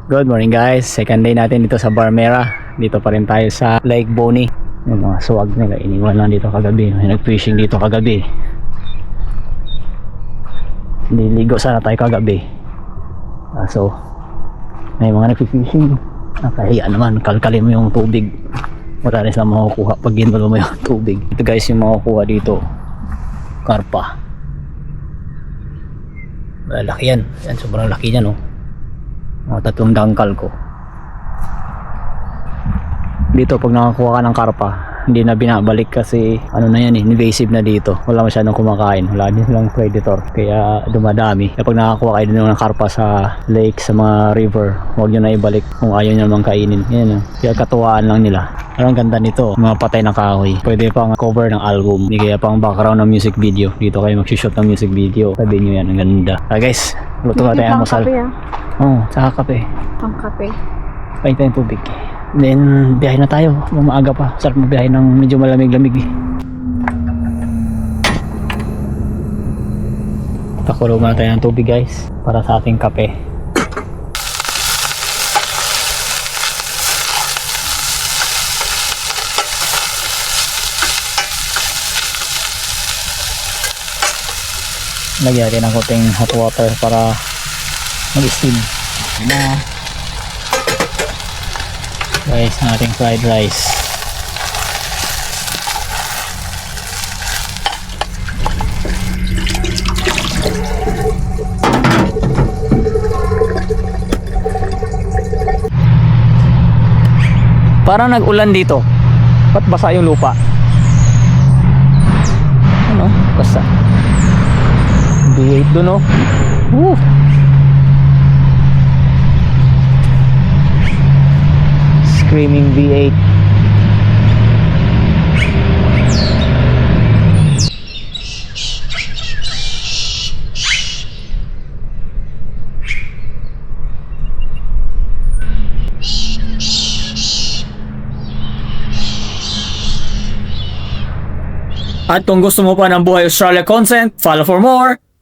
Good morning guys, second day natin dito sa Barmera. Dito pa rin tayo sa Lake Bonny. Yung mga swag nila, iniwan lang dito kagabi. May nag-fishing dito kagabi. Niligo sana tayo kagabi. So, may mga nag-fishing. Nakahiya naman, kalkalin mo yung tubig. Wala rin sila makukuha pag ginulo mo yung tubig. Ito guys yung makukuha dito. Karpa. Malaki yan. Yan, sobrang laki yan oh. Mga 3 dangkal ko. Dito pag nakakuha ka ng karpa, hindi na binabalik kasi ano na yan invasive na dito. Wala masyadong kumakain, wala din silang predator, kaya dumadami. Kaya pag nakakuha kayo din ng karpa sa lake, sa mga river, huwag nyo na ibalik kung ayaw nyo naman kainin. Yan, kaya katuwaan lang nila. Pero ang ganda nito, mga patay na kahoy. Pwede pang cover ng album, hindi kaya pang background ng music video. Dito kayo mag-shoot ng music video. Sabihin nyo yan, ang ganda. Guys, luto na tayo ang masal. Oo, saka kape. Pang kape. Pahin tayong tubig. Then, biyahe na tayo. Maaga pa. Sarap magbiyahe ng medyo malamig-lamig. Pakulo muna tayo ng tubig guys. Para sa ating kape. Lagyan natin ng konting hot water para mag-steam na rice na ating fried rice. Parang nag-ulan dito. Ba't basa yung lupa? Ano? Basa. B8 dun oh. Woo! Screaming V8. At kung gusto mo pa ng Buhay Australia content, follow for more!